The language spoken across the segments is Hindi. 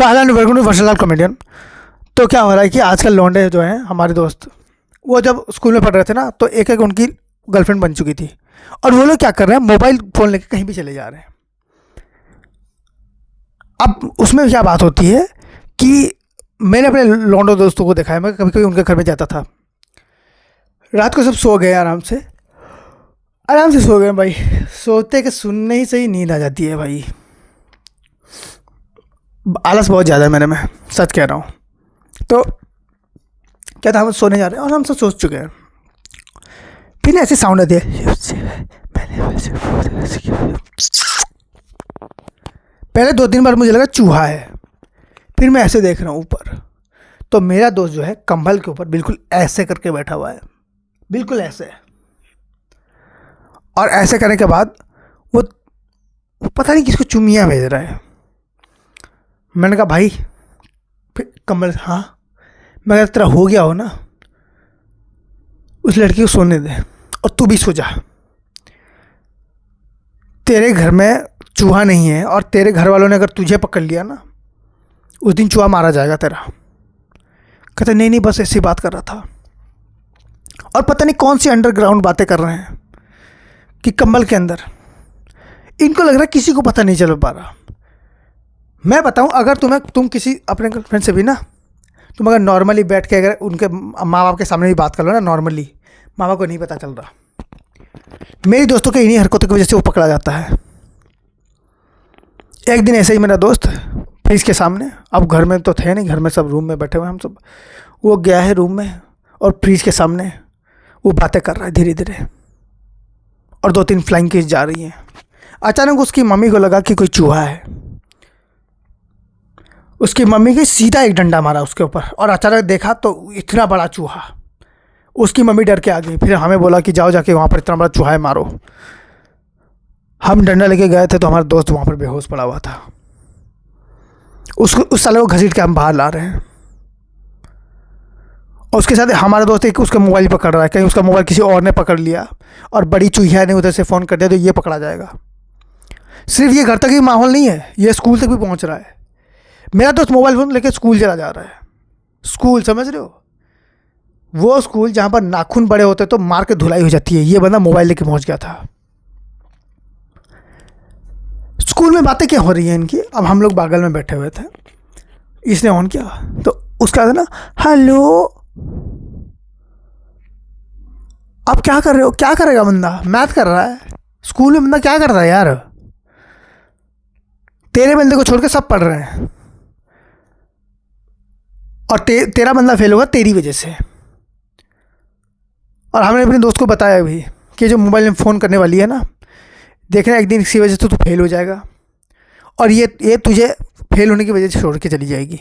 So hello and welcome to Varshalal comedian. तो क्या हो रहा है कि आजकल लौंडे जो हैं हमारे दोस्त, वो जब स्कूल में पढ़ रहे थे ना, तो एक एक उनकी गर्लफ्रेंड बन चुकी थी। और वो लोग क्या कर रहे हैं, मोबाइल फ़ोन लेके कहीं भी चले जा रहे हैं। अब उसमें क्या बात होती है कि मैंने अपने लौंडो दोस्तों को देखा है, मैं कभी कभी उनके घर में जाता था। रात को सब सो गए, आराम से सो गए भाई। सोते के सुनने ही से ही नींद आ जाती है भाई। आलस बहुत ज़्यादा है मेरे में, सच कह रहा हूँ। तो क्या था, हम सोने जा रहे हैं और हम सब सोच चुके हैं। फिर ऐसे साउंड आती है, पहले 2-3 बार मुझे लगा चूहा है। फिर मैं ऐसे देख रहा हूँ ऊपर, तो मेरा दोस्त जो है कंबल के ऊपर बिल्कुल ऐसे करके बैठा हुआ है, बिल्कुल ऐसे। और ऐसे करने के बाद वो पता नहीं किसको चुम्मियाँ भेज रहा है। मैंने कहा भाई, फिर कंबल, हाँ। मैं कहा तेरा हो गया हो ना, उस लड़की को सोने दे और तू भी सो जा। तेरे घर में चूहा नहीं है, और तेरे घर वालों ने अगर तुझे पकड़ लिया ना, उस दिन चूहा मारा जाएगा तेरा। कहते नहीं बस ऐसी बात कर रहा था। और पता नहीं कौन सी अंडरग्राउंड बातें कर रहे हैं कि कंबल के अंदर इनको लग रहा है किसी को पता नहीं चल पा रहा। मैं बताऊं, अगर तुम किसी अपने गर्लफ्रेंड से भी ना, तुम अगर नॉर्मली बैठ के अगर उनके माँ बाप के सामने भी बात कर लो ना, नॉर्मली, माँ बाप को नहीं पता चल रहा। मेरी दोस्तों के इन्हीं हरकतों की वजह से वो पकड़ा जाता है। एक दिन ऐसे ही मेरा दोस्त फ्रिज के सामने, अब घर में तो थे नहीं, घर में सब रूम में बैठे हुए हम सब, वो गया है रूम में और फ्रिज के सामने वो बातें कर रहा है धीरे धीरे, और 2-3 फ्लाइंग किस जा रही हैं। अचानक उसकी मम्मी को लगा कि कोई चूहा है। उसकी मम्मी की सीधा एक डंडा मारा उसके ऊपर, और अचानक देखा तो इतना बड़ा चूहा। उसकी मम्मी डर के आ गई, फिर हमें बोला कि जाओ जाके वहाँ पर इतना बड़ा चूहा है, मारो। हम डंडा लेके गए थे तो हमारा दोस्त वहाँ पर बेहोश पड़ा हुआ था। उस साले को घसीट के हम बाहर ला रहे हैं, और उसके साथ हमारा दोस्त एक उसका मोबाइल पकड़ रहा है, कहीं उसका मोबाइल किसी और ने पकड़ लिया और बड़ी चूहिया ने उधर से फ़ोन कर दिया तो ये पकड़ा जाएगा। सिर्फ ये घर तक ही माहौल नहीं है, ये स्कूल तक भी पहुँच रहा है। मेरा दोस्त मोबाइल फ़ोन लेके स्कूल चला जा रहा है। स्कूल, समझ रहे हो, वो स्कूल जहाँ पर नाखून बड़े होते तो मार के धुलाई हो जाती है, ये बंदा मोबाइल लेके पहुँच गया था। स्कूल में बातें क्या हो रही हैं इनकी। अब हम लोग बगल में बैठे हुए थे, इसने ऑन किया तो उसका था ना, हेलो। अब क्या कर रहे हो, क्या करेगा बंदा, मैथ कर रहा है। स्कूल में बंदा क्या कर रहा है यार, तेरे बंदे को छोड़ के सब पढ़ रहे हैं, और तेरा बंदा फेल होगा तेरी वजह से। और हमने अपने दोस्त को बताया भी कि जो मोबाइल में फ़ोन करने वाली है ना, देखना एक दिन इसी वजह से तू फेल हो जाएगा, और ये तुझे फेल होने की वजह से छोड़ के चली जाएगी।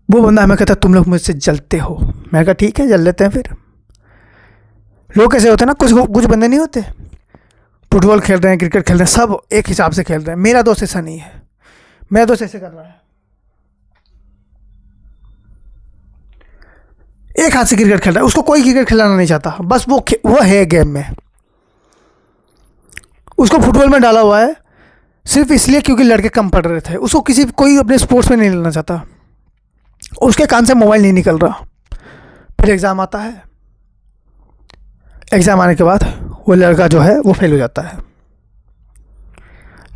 वो बंदा हमें कहता तुम लोग मुझसे जलते हो। मैं कहा ठीक है, जल लेते हैं। फिर लोग कैसे होते हैं ना, कुछ बंदे नहीं होते, फुटबॉल खेल रहे हैं, क्रिकेट खेल रहे हैं, सब एक हिसाब से खेल रहे हैं। मेरा दोस्त ऐसा नहीं है, मेरा दोस्त ऐसे कर रहा है, एक हाथ से क्रिकेट खेल रहा है। उसको कोई क्रिकेट खिलाना नहीं चाहता, बस वो है गेम में। उसको फुटबॉल में डाला हुआ है सिर्फ इसलिए क्योंकि लड़के कम पढ़ रहे थे। उसको कोई अपने स्पोर्ट्स में नहीं लेना चाहता। उसके कान से मोबाइल नहीं निकल रहा। फिर एग्ज़ाम आता है, एग्ज़ाम आने के बाद वो लड़का जो है वो फेल हो जाता है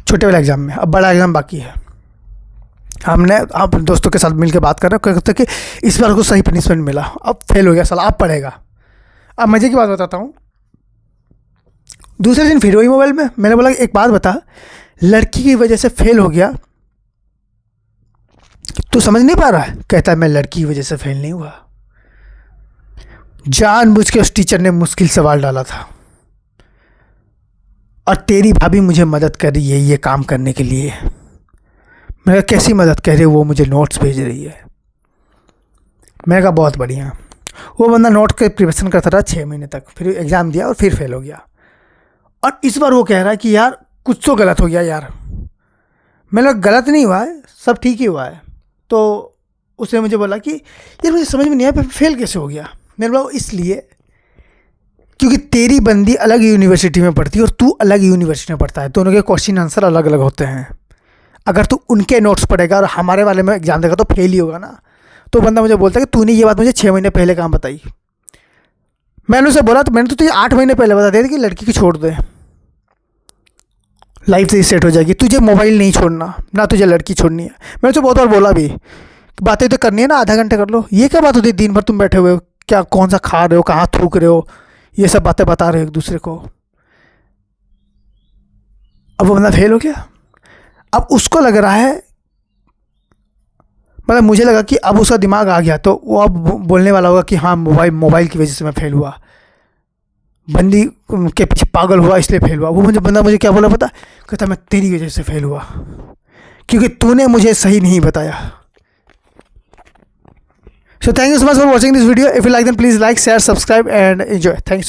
छोटे वाले एग्ज़ाम में। अब बड़ा एग्ज़ाम बाकी है। हमने आप दोस्तों के साथ मिलकर बात कर रहे हैं, कहते कि इस बार को सही पनिशमेंट मिला, अब फेल हो गया साला, अब पढ़ेगा। अब मज़े की बात बताता हूँ, दूसरे दिन फिर वही मोबाइल में। मैंने बोला एक बात बता, लड़की की वजह से फेल हो गया, तू समझ नहीं पा रहा है? कहता है मैं लड़की की वजह से फेल नहीं हुआ, जानबूझ के उस टीचर ने मुश्किल सवाल डाला था, और तेरी भाभी मुझे मदद कर रही है ये काम करने के लिए। मैंने कहा कैसी मदद कर रही है? वो मुझे नोट्स भेज रही है। मैंने कहा बहुत बढ़िया। वो बंदा नोट के प्रिपरेशन करता रहा 6 महीने तक, फिर एग्ज़ाम दिया और फिर फेल हो गया। और इस बार वो कह रहा है कि यार कुछ तो गलत हो गया यार। मैंने कहा गलत नहीं हुआ है, सब ठीक ही हुआ है। तो उसने मुझे बोला कि यार मुझे समझ में नहीं आया फेल कैसे हो गया। मैंने बोला इसलिए क्योंकि तेरी बंदी अलग यूनिवर्सिटी में पढ़ती है और तू अलग यूनिवर्सिटी में पढ़ता है, दोनों के क्वेश्चन आंसर अलग अलग होते हैं। अगर तू उनके नोट्स पढ़ेगा और हमारे वाले में एग्जाम देगा तो फेल ही होगा ना। तो बंदा मुझे बोलता है कि तूने ये बात मुझे 6 महीने पहले कहाँ बताई। मैंने उसे बोला तो मैंने तो तुझे 8 महीने पहले बता दिया था कि लड़की की छोड़ दे, लाइफ से सेट हो जाएगी। तुझे मोबाइल नहीं छोड़ना, ना तुझे लड़की छोड़नी है। मैंने उसे बहुत बार बोला भी, बातें तो करनी है ना, आधा घंटे कर लो। ये क्या बात होती है, दिन भर तुम बैठे हुए हो, क्या कौन सा खा रहे हो, कहाँ थूक रहे हो, ये सब बातें बता रहे हो एक दूसरे को। अब वो बंदा फेल हो गया। अब उसको लग रहा है, मतलब मुझे लगा कि अब उसका दिमाग आ गया, तो वो अब बोलने वाला होगा कि हाँ मोबाइल की वजह से मैं फेल हुआ, बंदी के पीछे पागल हुआ इसलिए फेल हुआ। वो बंदा मुझे क्या बोला पता, कहता मैं तेरी वजह से फेल हुआ क्योंकि तूने मुझे सही नहीं बताया। So thank you so much for watching this video. If you like, then please like, share, subscribe and enjoy. Thanks so much.